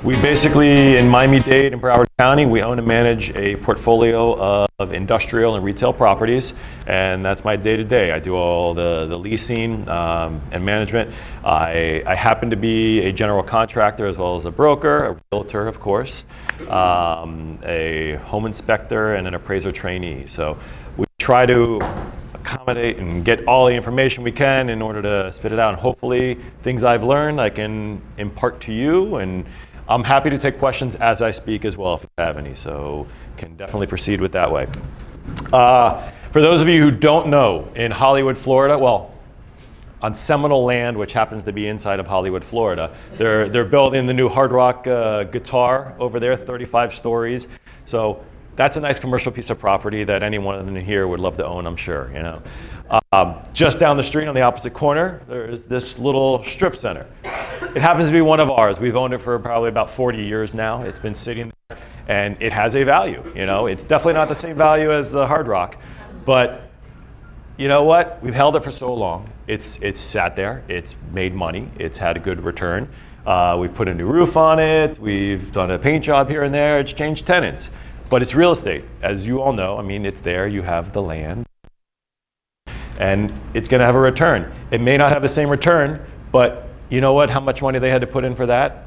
We basically, in Miami-Dade and Broward County, we own and manage a portfolio of industrial and retail properties, and that's my day-to-day. I do all the leasing and management. I happen to be a general contractor as well as a broker, a realtor, of course, a home inspector, and an appraiser trainee. So we try to accommodate and get all the information we can in order to spit it out, and hopefully things I've learned I can impart to you, and I'm happy to take questions as I speak as well if you have any, so can definitely proceed with that way. For those of you who don't know, in Hollywood, Florida, well, on Seminole land, which happens to be inside of Hollywood, Florida, they're building the new Hard Rock guitar over there, 35 stories. So that's a nice commercial piece of property that anyone in here would love to own, I'm sure. You know, just down the street on the opposite corner, there's this little strip center. It happens to be one of ours. We've owned it for probably about 40 years now. It's been sitting there, and it has a value. You know, it's definitely not the same value as the Hard Rock, but you know what? We've held it for so long. It's sat there. It's made money. It's had a good return. We've put a new roof on it. We've done a paint job here and there. It's changed tenants. But it's real estate, as you all know. I mean, it's there. You have the land, and it's going to have a return. It may not have the same return, but you know what? How much money they had to put in for that?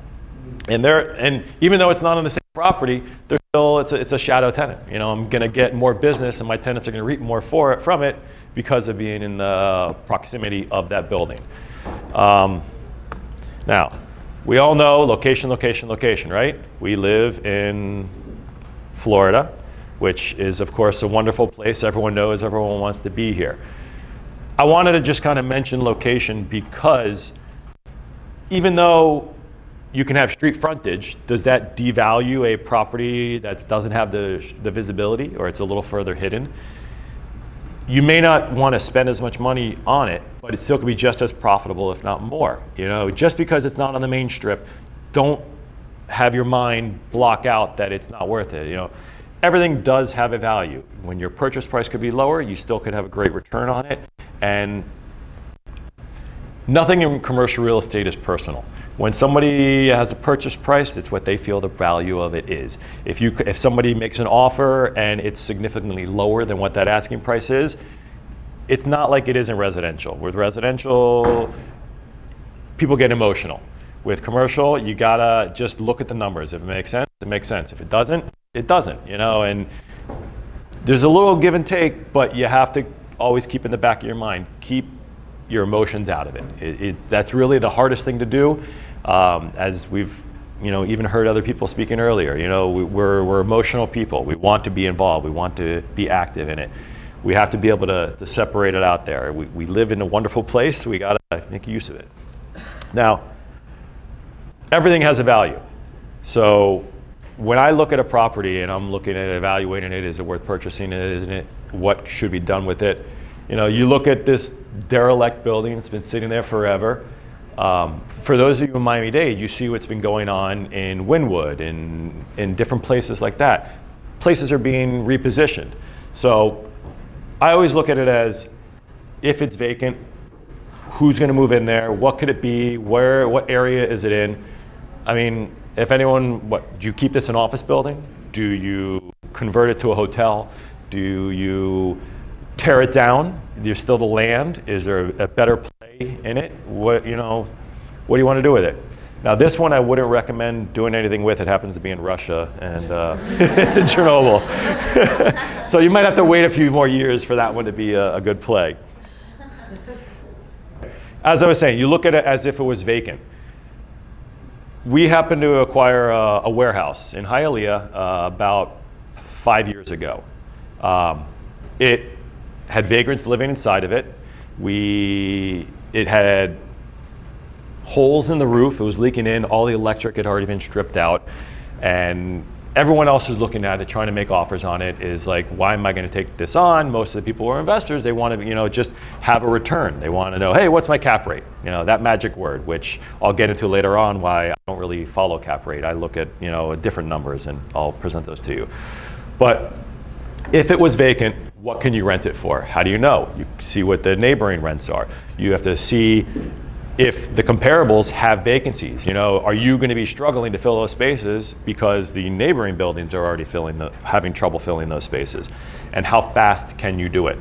And even though it's not on the same property, they're still it's a shadow tenant. You know, I'm going to get more business, and my tenants are going to reap more from it because of being in the proximity of that building. Now, we all know location, location, location, right? We live in Florida, which is, of course, a wonderful place. Everyone knows, everyone wants to be here. I wanted to just kind of mention location because even though you can have street frontage, does that devalue a property that doesn't have the visibility, or it's a little further hidden? You may not want to spend as much money on it, but it still could be just as profitable, if not more. You know, just because it's not on the main strip, don't have your mind block out that it's not worth it. You know, everything does have a value. When your purchase price could be lower, you still could have a great return on it. And nothing in commercial real estate is personal. When somebody has a purchase price, it's what they feel the value of it is. If somebody makes an offer and it's significantly lower than what that asking price is, it's not like it is in residential. With residential, people get emotional. With commercial, you gotta just look at the numbers. If it makes sense, it makes sense. If it doesn't, it doesn't. You know, and there's a little give and take, but you have to always keep in the back of your mind, keep your emotions out of it. That's really the hardest thing to do. As we've, you know, even heard other people speaking earlier. You know, we're emotional people. We want to be involved. We want to be active in it. We have to be able to separate it out there. We live in a wonderful place. We gotta make use of it. Now, everything has a value. So when I look at a property and I'm looking at evaluating it, is it worth purchasing it, isn't it? What should be done with it? You know, you look at this derelict building, it's been sitting there forever. For those of you in Miami-Dade, you see what's been going on in Wynwood and in different places like that. Places are being repositioned. So I always look at it as, if it's vacant, who's gonna move in there? What could it be? What area is it in? I mean, if anyone, do you keep this an office building? Do you convert it to a hotel? Do you tear it down? There's still the land. Is there a better play in it? What do you want to do with it? Now, this one I wouldn't recommend doing anything with. It happens to be in Russia, and it's in Chernobyl. So you might have to wait a few more years for that one to be a good play. As I was saying, you look at it as if it was vacant. We happened to acquire a warehouse in Hialeah about 5 years ago. It had vagrants living inside of it. It had holes in the roof. It was leaking in. All the electric had already been stripped out. And everyone else who's looking at it, trying to make offers on it, is like, why am I going to take this on? Most of the people who are investors, they want to, you know, just have a return. They want to know, hey, what's my cap rate? You know, that magic word, which I'll get into later on, why I don't really follow cap rate. I look at, you know, different numbers, and I'll present those to you. But if it was vacant, what can you rent it for? How do you know? You see what the neighboring rents are. You have to see if the comparables have vacancies, are you going to be struggling to fill those spaces because the neighboring buildings are already having trouble filling those spaces? And how fast can you do it?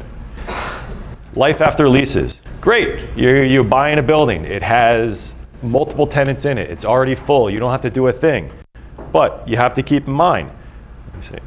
Life after leases. Great, you're buying a building. It has multiple tenants in it. It's already full. You don't have to do a thing. But you have to keep in mind, let me see.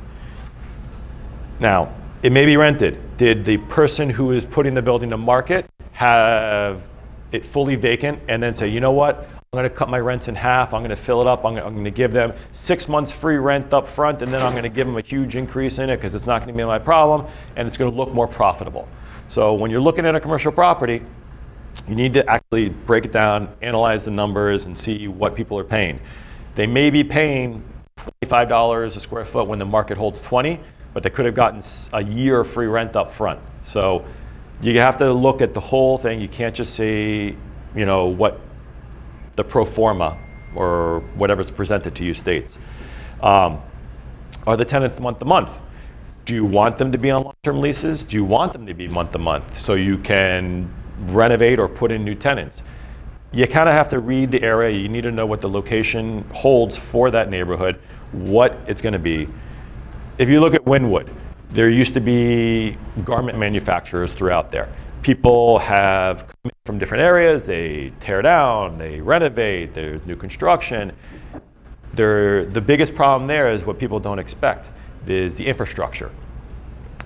Now, it may be rented. Did the person who is putting the building to market have it fully vacant and then say, you know what, I'm going to cut my rents in half, I'm going to fill it up, I'm going to give them 6 months free rent up front, and then I'm going to give them a huge increase in it because it's not going to be my problem, and it's going to look more profitable. So when you're looking at a commercial property, you need to actually break it down, analyze the numbers, and see what people are paying. They may be paying $25 a square foot when the market holds 20, but they could have gotten a year of free rent up front. So you have to look at the whole thing. You can't just say, what the pro forma or whatever's presented to you states. Are the tenants month to month? Do you want them to be on long-term leases? Do you want them to be month to month so you can renovate or put in new tenants? You kind of have to read the area. You need to know what the location holds for that neighborhood, what it's going to be. If you look at Wynwood, there used to be garment manufacturers throughout there. People have come in from different areas, they tear down, they renovate, there's new construction. The biggest problem there is what people don't expect, is the infrastructure.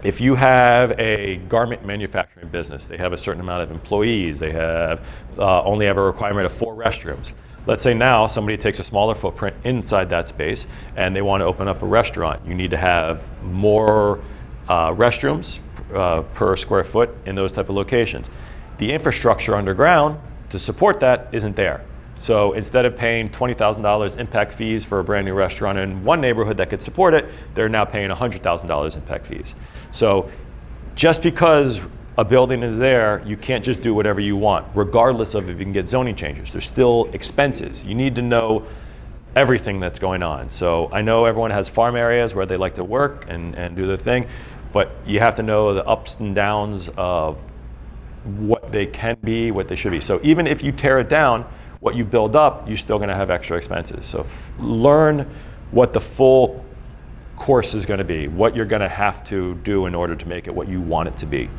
If you have a garment manufacturing business, they have a certain amount of employees, they have only have a requirement of 4 restrooms. Let's say now somebody takes a smaller footprint inside that space and they want to open up a restaurant. You need to have more restrooms per square foot in those type of locations. The infrastructure underground to support that isn't there. So instead of paying $20,000 impact fees for a brand new restaurant in one neighborhood that could support it, they're now paying $100,000 impact fees. So just because a building is there, you can't just do whatever you want, regardless of if you can get zoning changes. There's still expenses. You need to know everything that's going on. So I know everyone has farm areas where they like to work and do their thing, but you have to know the ups and downs of what they can be, what they should be. So even if you tear it down, what you build up, you're still going to have extra expenses. So learn what the full course is going to be, what you're going to have to do in order to make it what you want it to be.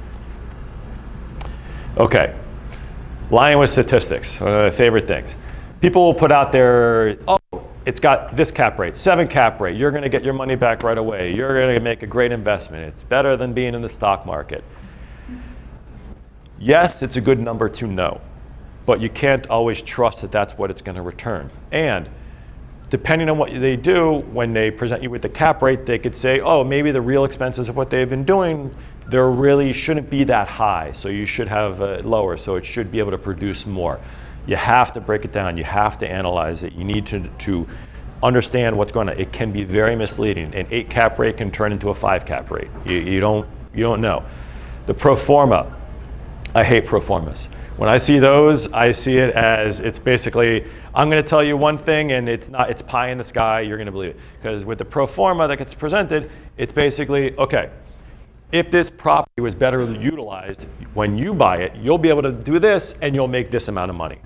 Okay, lying with statistics, one of my favorite things. People will put out there, oh, it's got this cap rate, 7 cap rate, you're going to get your money back right away, you're going to make a great investment, it's better than being in the stock market. Yes, it's a good number to know, but you can't always trust that that's what it's going to return. And depending on what they do, when they present you with the cap rate, they could say, oh, maybe the real expenses of what they've been doing, there really shouldn't be that high, so you should have lower, so it should be able to produce more. You have to break it down, you have to analyze it, you need to understand what's going on. It can be very misleading. An 8 cap rate can turn into a 5 cap rate. You don't know. The pro forma, I hate pro formas. When I see those, I see it as it's basically, I'm going to tell you one thing and it's pie in the sky, you're going to believe it. Because with the pro forma that gets presented, it's basically, okay, if this property was better utilized when you buy it, you'll be able to do this and you'll make this amount of money.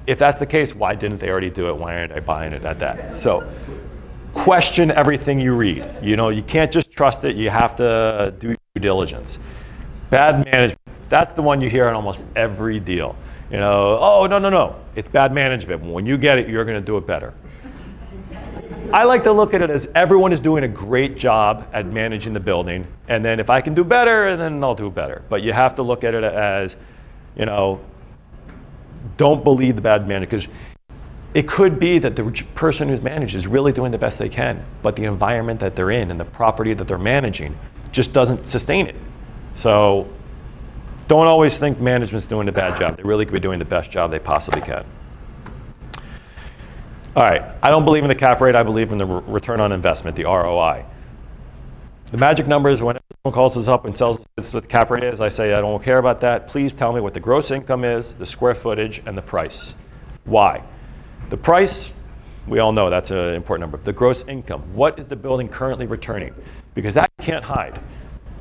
If that's the case, why didn't they already do it? Why aren't they buying it at that? So question everything you read. You can't just trust it, you have to do due diligence. Bad management. That's the one you hear on almost every deal. Oh, no. It's bad management. When you get it, you're going to do it better. I like to look at it as everyone is doing a great job at managing the building. And then if I can do better, then I'll do better. But you have to look at it as, don't believe the bad management. Because it could be that the person who's managed is really doing the best they can. But the environment that they're in and the property that they're managing just doesn't sustain it. So don't always think management's doing a bad job. They really could be doing the best job they possibly can. All right, I don't believe in the cap rate. I believe in the return on investment, the ROI. The magic number is when someone calls us up and tells us what the cap rate is, I say, I don't care about that. Please tell me what the gross income is, the square footage, and the price. Why? The price, we all know that's an important number. The gross income, what is the building currently returning? Because that you can't hide.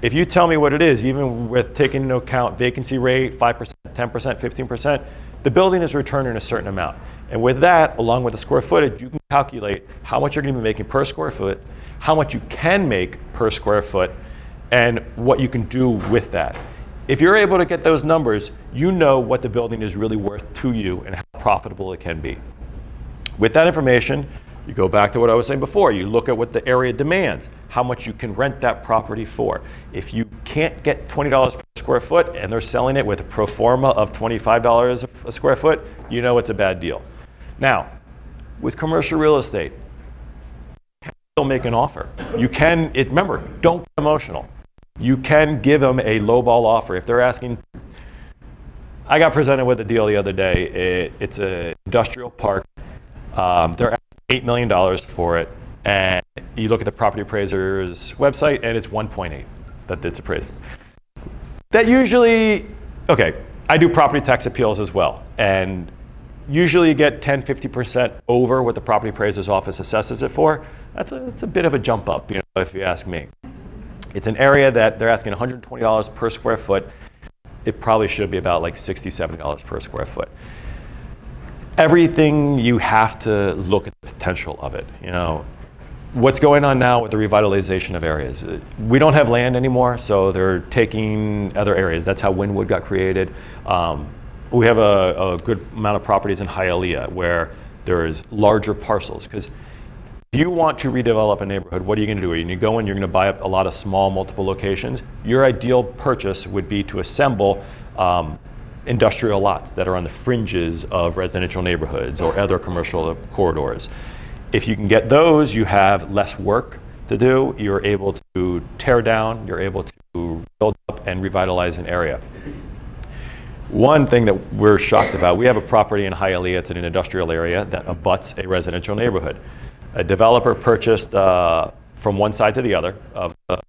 If you tell me what it is, even with taking into account vacancy rate, 5%, 10%, 15%, the building is returning a certain amount. And with that, along with the square footage, you can calculate how much you're going to be making per square foot, how much you can make per square foot, and what you can do with that. If you're able to get those numbers, you know what the building is really worth to you and how profitable it can be. With that information, you go back to what I was saying before. You look at what the area demands, how much you can rent that property for. If you can't get $20 per square foot and they're selling it with a pro forma of $25 a square foot, you know it's a bad deal. Now, with commercial real estate, you can still make an offer. You can, remember, don't get emotional. You can give them a lowball offer. If they're asking, I got presented with a deal the other day. It's an industrial park. They're $8 million for it, and you look at the property appraiser's website, and it's 1.8 that it's appraised for. That usually, okay, I do property tax appeals as well, and usually you get 10, 50% over what the property appraiser's office assesses it for. It's a bit of a jump up, if you ask me. It's an area that they're asking $120 per square foot. It probably should be about like $60, $70 per square foot. Everything, you have to look at the potential of it. What's going on now with the revitalization of areas? We don't have land anymore, so they're taking other areas. That's how Wynwood got created. We have a good amount of properties in Hialeah where there's larger parcels. Because if you want to redevelop a neighborhood, what are you going to do? You go in, you're going to buy up a lot of small, multiple locations. Your ideal purchase would be to assemble industrial lots that are on the fringes of residential neighborhoods or other commercial corridors. If you can get those, you have less work to do. You're able to tear down, you're able to build up and revitalize an area. One thing that we're shocked about, we have a property in Hialeah, it's in an industrial area that abuts a residential neighborhood. A developer purchased from one side to the other of the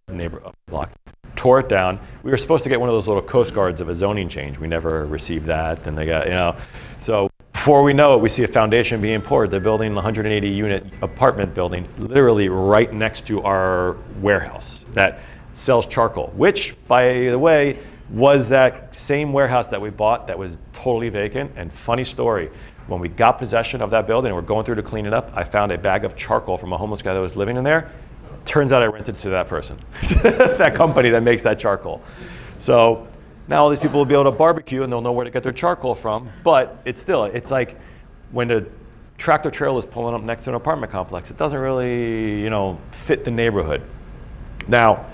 block, tore it down. We were supposed to get one of those little Coast Guards of a zoning change. We never received that. And they got, so before we know it, we see a foundation being poured. They're building a 180 unit apartment building literally right next to our warehouse that sells charcoal, which, by the way, was that same warehouse that we bought that was totally vacant. And funny story, when we got possession of that building and we're going through to clean it up, I found a bag of charcoal from a homeless guy that was living in there. Turns out I rented to that person, that company that makes that charcoal. So now all these people will be able to barbecue and they'll know where to get their charcoal from, but it's like when the tractor trailer is pulling up next to an apartment complex, it doesn't really, fit the neighborhood. Now,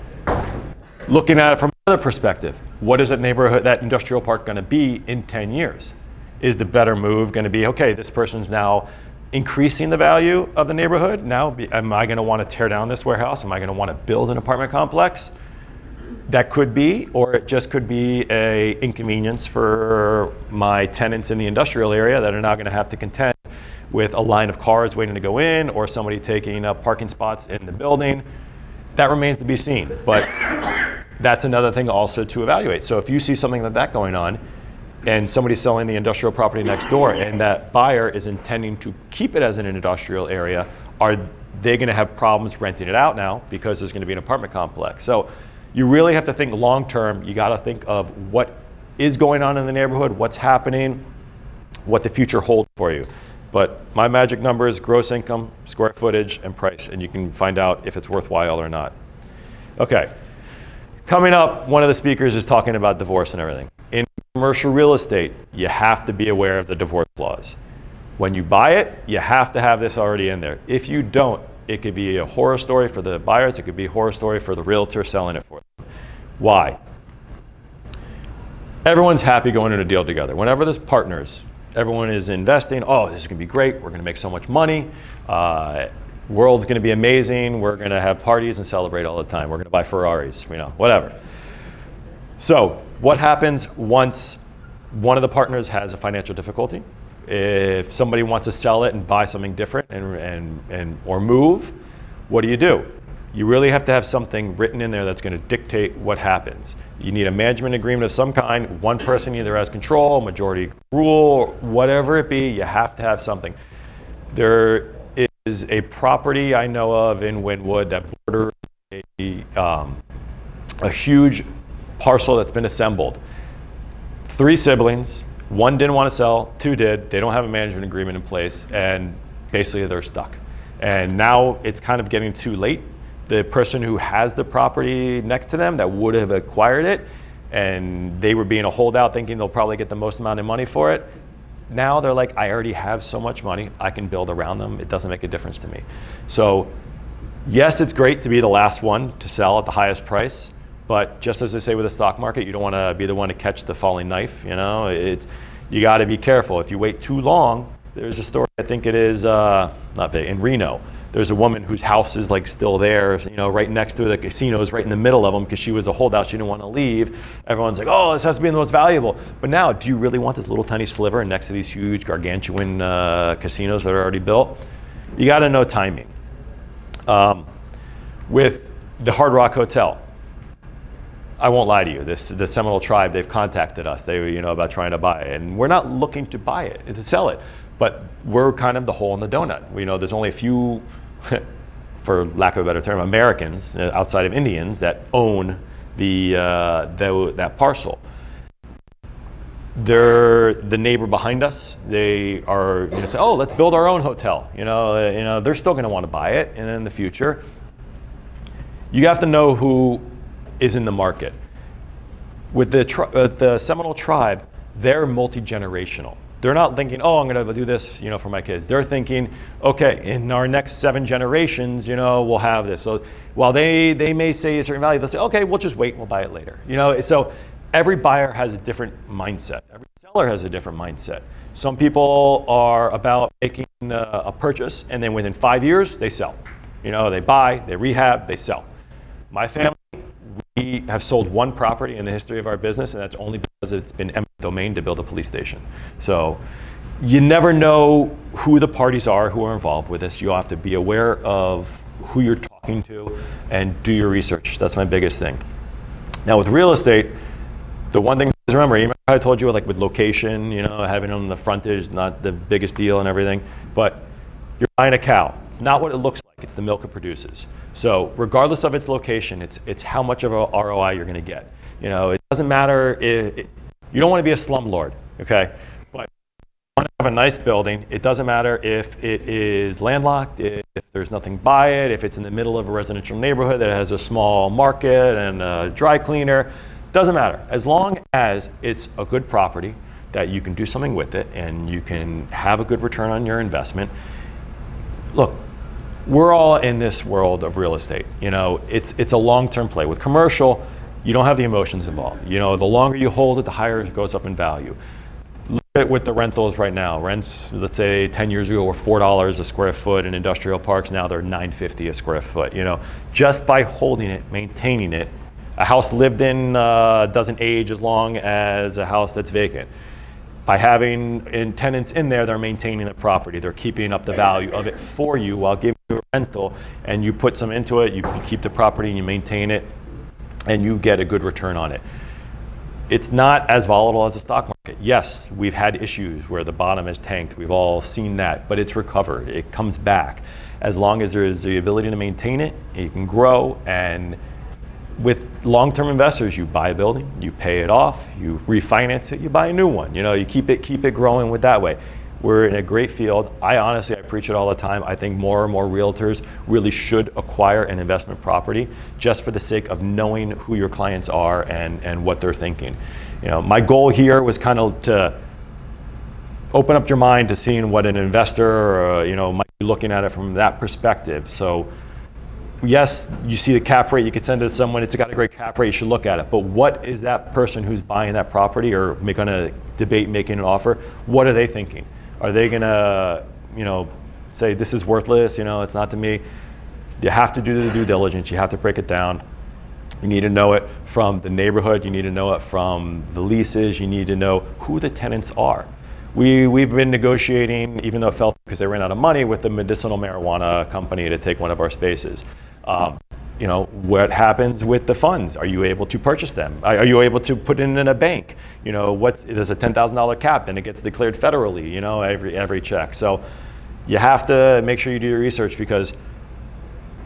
looking at it from another perspective, what is that industrial park gonna be in 10 years? Is the better move gonna be, okay, this person's now increasing the value of the neighborhood? Now, am I gonna wanna tear down this warehouse? Am I gonna wanna build an apartment complex? That could be, or it just could be a inconvenience for my tenants in the industrial area that are now gonna have to contend with a line of cars waiting to go in or somebody taking up parking spots in the building. That remains to be seen, but that's another thing also to evaluate. So if you see something like that going on, and somebody's selling the industrial property next door and that buyer is intending to keep it as an industrial area, are they gonna have problems renting it out now because there's gonna be an apartment complex? So you really have to think long-term. You gotta think of what is going on in the neighborhood, what's happening, what the future holds for you. But my magic number is gross income, square footage, and price, and you can find out if it's worthwhile or not. Okay, coming up, one of the speakers is talking about divorce and everything. In commercial real estate, you have to be aware of the divorce clause. When you buy it, you have to have this already in there. If you don't, it could be a horror story for the buyers, it could be a horror story for the realtor selling it for them. Why? Everyone's happy going in a deal together. Whenever there's partners, everyone is investing, oh, this is gonna be great, we're gonna make so much money, world's gonna be amazing, we're gonna have parties and celebrate all the time, we're gonna buy Ferraris, whatever. So, what happens once one of the partners has a financial difficulty? If somebody wants to sell it and buy something different or move, what do? You really have to have something written in there that's going to dictate what happens. You need a management agreement of some kind. One person either has control, majority rule, whatever it be, you have to have something. There is a property I know of in Wynwood that borders a huge parcel that's been assembled. 3 siblings, One didn't want to sell, two did. They don't have a management agreement in place, and basically they're stuck. And now it's kind of getting too late. The person who has the property next to them that would have acquired it, and they were being a holdout thinking they'll probably get the most amount of money for it. Now they're like, I already have so much money, I can build around them. It doesn't make a difference to me. So yes, it's great to be the last one to sell at the highest price, but just as they say with the stock market, you don't want to be the one to catch the falling knife. You got to be careful. If you wait too long, there's a story, I think it is, not big, in Reno. There's a woman whose house is like still there, right next to the casinos, right in the middle of them, because she was a holdout. She didn't want to leave. Everyone's like, oh, this has to be the most valuable. But now, do you really want this little tiny sliver next to these huge gargantuan casinos that are already built? You got to know timing. With the Hard Rock Hotel, I won't lie to you. The Seminole tribe, they've contacted us. They, about trying to buy it, and we're not looking to buy it and to sell it, but we're kind of the hole in the donut. There's only a few, for lack of a better term, Americans outside of Indians that own that parcel. They're the neighbor behind us. They are going to say, "Oh, let's build our own hotel." They're still going to want to buy it, and in the future, you have to know who is in the market. With the Seminole tribe, they're multi-generational. They're not thinking, oh, I'm going to do this, for my kids. They're thinking, okay, in our next 7 generations, we'll have this. So while they may say a certain value, they'll say, okay, we'll just wait, we'll buy it later. So every buyer has a different mindset. Every seller has a different mindset. Some people are about making a purchase, and then within 5 years, they sell. They buy, they rehab, they sell. My family, we have sold one property in the history of our business, and that's only because it's been eminent domain to build a police station. So you never know who the parties are who are involved with this. You'll have to be aware of who you're talking to and do your research. That's my biggest thing. Now with real estate, the one thing to remember I told you with location, having on the frontage is not the biggest deal and everything, but you're buying a cow. It's not what it looks like, it's the milk it produces. So regardless of its location, it's how much of a ROI you're going to get. It doesn't matter you don't want to be a slumlord, okay? But you want to have a nice building. It doesn't matter if it is landlocked, if there's nothing by it, if it's in the middle of a residential neighborhood that has a small market and a dry cleaner. Doesn't matter. As long as it's a good property that you can do something with it and you can have a good return on your investment. Look, we're all in this world of real estate. It's a long-term play. With commercial, you don't have the emotions involved. The longer you hold it, the higher it goes up in value. Look at with the rentals right now. Rents, let's say 10 years ago, were $4 a square foot in industrial parks. Now they're $9.50 a square foot. Just by holding it, maintaining it, a house lived in doesn't age as long as a house that's vacant. By having tenants in there, they're maintaining the property. They're keeping up the value of it for you while giving you a rental, and you put some into it, you keep the property and you maintain it, and you get a good return on it. It's not as volatile as the stock market. Yes, we've had issues where the bottom has tanked. We've all seen that, but it's recovered. It comes back. As long as there is the ability to maintain it, you can grow. And with long-term investors, you buy a building, you pay it off, you refinance it, you buy a new one. You keep it growing with that way. We're in a great field. I preach it all the time. I think more and more realtors really should acquire an investment property just for the sake of knowing who your clients are and what they're thinking. My goal here was kind of to open up your mind to seeing what an investor might be looking at it from that perspective. So yes, you see the cap rate, you could send it to someone, it's got a great cap rate, you should look at it. But what is that person who's buying that property or going to debate making an offer, what are they thinking? Are they going to, say this is worthless, it's not to me? You have to do the due diligence, you have to break it down. You need to know it from the neighborhood, you need to know it from the leases, you need to know who the tenants are. We've been negotiating, even though it fell because they ran out of money, with the medicinal marijuana company to take one of our spaces. What happens with the funds? Are you able to purchase them? Are you able to put it in a bank? There's a $10,000 cap and it gets declared federally, every check. So you have to make sure you do your research, because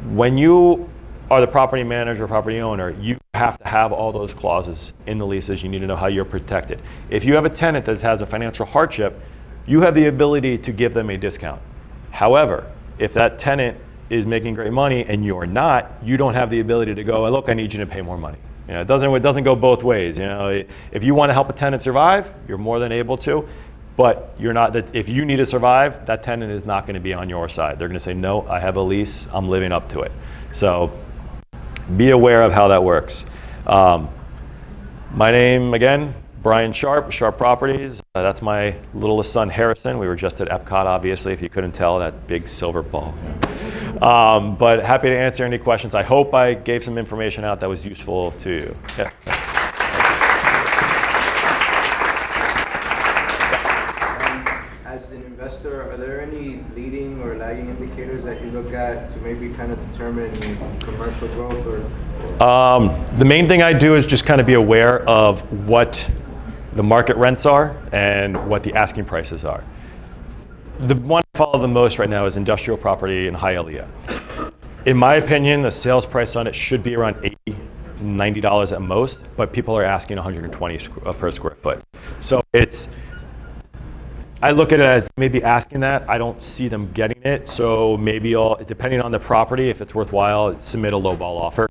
when you are the property manager, property owner, you have to have all those clauses in the leases. You need to know how you're protected. If you have a tenant that has a financial hardship, you have the ability to give them a discount. However, if that tenant is making great money and you're not, you don't have the ability to go, look, I need you to pay more money. It doesn't go both ways. If you want to help a tenant survive, you're more than able to, but you're not. If you need to survive, that tenant is not going to be on your side. They're going to say, no, I have a lease, I'm living up to it. So be aware of how that works. My name, again, Brian Sharpe, Sharpe Properties. That's my littlest son, Harrison. We were just at Epcot, obviously, if you couldn't tell, that big silver ball. But happy to answer any questions. I hope I gave some information out that was useful to you. Yeah. As an investor, are there any leading or lagging indicators that you look at to maybe kind of determine commercial growth? The main thing I do is just kind of be aware of what the market rents are and what the asking prices are. The one I follow the most right now is industrial property in Hialeah. In my opinion, the sales price on it should be around $80, $90 at most, but people are asking $120 per square foot. So I look at it as maybe asking that. I don't see them getting it. So maybe depending on the property, if it's worthwhile, submit a lowball offer.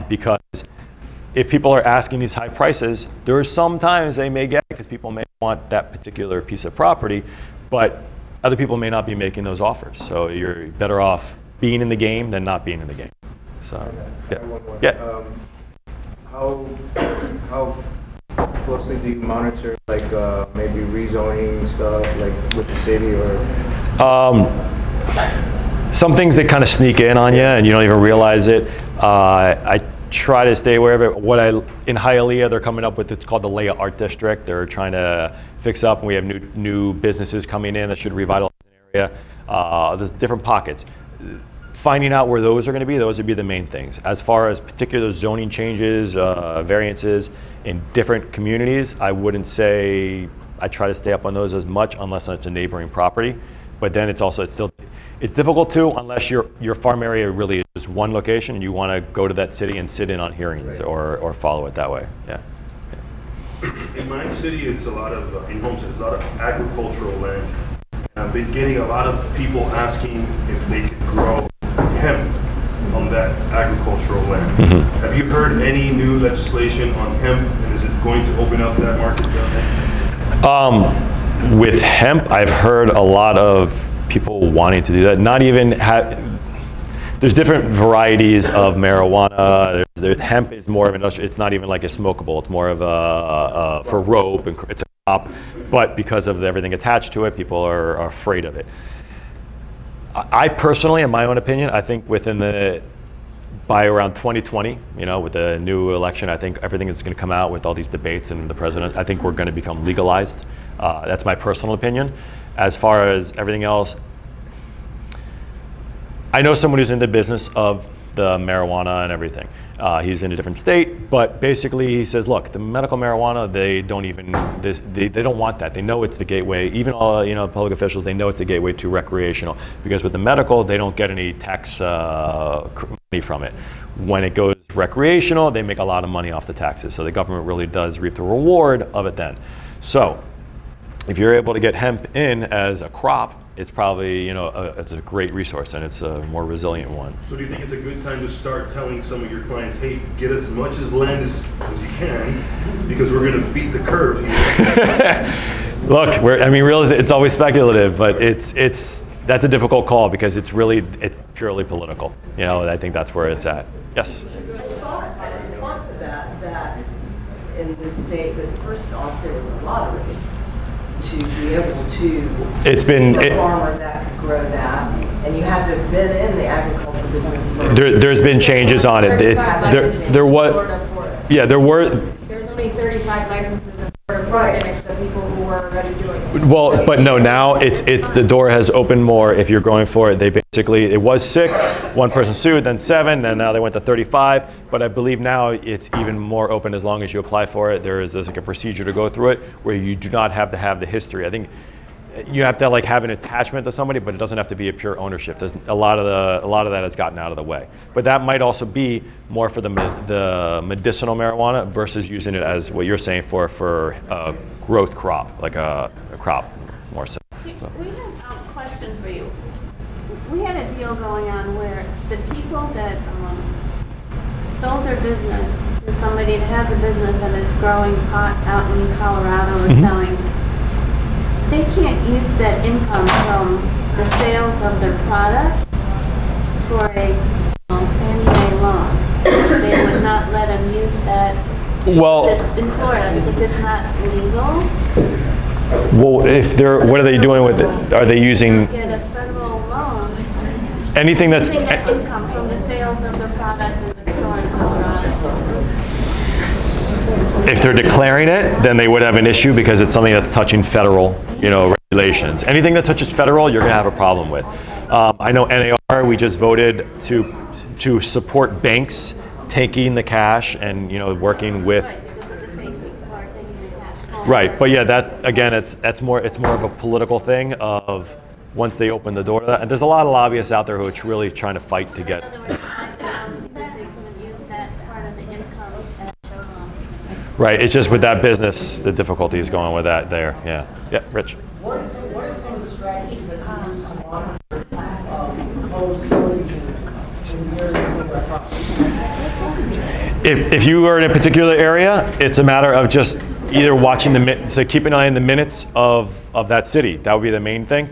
Because if people are asking these high prices, there are sometimes they may get it because people may want that particular piece of property, but other people may not be making those offers. So you're better off being in the game than not being in the game. So, yeah. How closely do you monitor, like maybe rezoning stuff, like with the city or? Some things that kind of sneak in on you and you don't even realize it. I try to stay aware of it. In Hialeah, they're coming up with, it's called the Leia Art District. They're trying to fix up, and we have new businesses coming in that should revitalize the area. There's different pockets. Finding out where those are going to be, those would be the main things. As far as particular zoning changes, variances in different communities, I wouldn't say I try to stay up on those as much unless it's a neighboring property. But then it's difficult to, unless your farm area really is one location and you want to go to that city and sit in on hearings, right, or follow it that way. Yeah. In my city, it's a lot of, in Homestead, it's a lot of agricultural land. And I've been getting a lot of people asking if they could grow hemp on that agricultural land. Mm-hmm. Have you heard any new legislation on hemp, and is it going to open up that market down there? With hemp, I've heard a lot of people wanting to do that. Not even there's different varieties of marijuana. Hemp is more of an industrial. It's not even like a smokable. It's more of for rope, and it's a crop. But because of everything attached to it, people are afraid of it. I personally, in my own opinion, I think by around 2020, with the new election, I think everything is going to come out with all these debates and the president. I think we're going to become legalized. That's my personal opinion. As far as everything else, I know someone who's in the business of the marijuana and everything. He's in a different state, but basically he says, look, the medical marijuana, they don't want that. They know it's the gateway. Even all public officials, they know it's the gateway to recreational, because with the medical, they don't get any tax money from it. When it goes recreational, they make a lot of money off the taxes. So the government really does reap the reward of it then. So if you're able to get hemp in as a crop, it's probably, it's a great resource, and it's a more resilient one. So do you think it's a good time to start telling some of your clients, hey, get as much as land as you can, because we're going to beat the curve here? Look, it's always speculative, but that's a difficult call because it's purely political. I think that's where it's at. Yes? I thought, in response to that in this state, that first off, there was a lottery to be able to be a farmer that could grow that, and you had to have been in the agriculture business for there's been changes on it. There were There's only 35 licenses in Florida for it, and it's the people who are already doing it. Well, but no, now it's the door has opened more if you're going for it. It was 6, one person sued, then 7, and now they went to 35. But I believe now it's even more open as long as you apply for it. There's like a procedure to go through it where you do not have to have the history. I think you have to like have an attachment to somebody, but it doesn't have to be a pure ownership. There's a lot of that has gotten out of the way. But that might also be more for the medicinal marijuana versus using it as what you're saying for a growth crop, like a crop more so. We have a question for you. We had a deal going on where the people that sold their business to somebody that has a business that is growing pot out in Colorado or selling, they can't use that income from the sales of their product for a Fannie Mae loan. They would not let them use that. Well, It's in Florida because it's not legal. well, what are they doing with it? Are they using Get a federal loan. anything that's Using that income from the sales of their product in the store in Colorado. if they're declaring it, then they would have an issue because it's something that's touching federal, regulations. Anything that touches federal, you're going to have a problem with. I know NAR, we just voted to support banks taking the cash and working with. Right, because of the safety for taking the cash home. Right, but yeah, that again, it's more of a political thing of once they open the door to that. And there's a lot of lobbyists out there who are really trying to fight to In get. other words, they can use that part of the income as Right, it's just with that business, the difficulty is going with that there. Yeah, Rich. What are some of the strategies that you use to monitor proposed zoning changes in the areas where that property? If you are in a particular area, it's a matter of just either watching so keep an eye on the minutes of that city. That would be the main thing.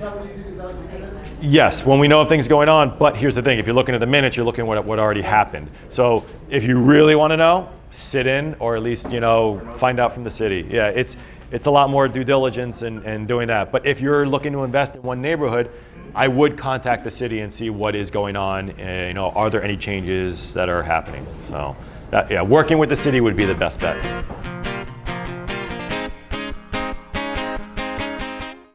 Yes, when we know of things going on, but here's the thing, if you're looking at the minutes, you're looking at what already happened. So if you really want to know, sit in or at least, find out from the city. Yeah, it's a lot more due diligence and doing that. But if you're looking to invest in one neighborhood, I would contact the city and see what is going on. Are there any changes that are happening? So, working with the city would be the best bet.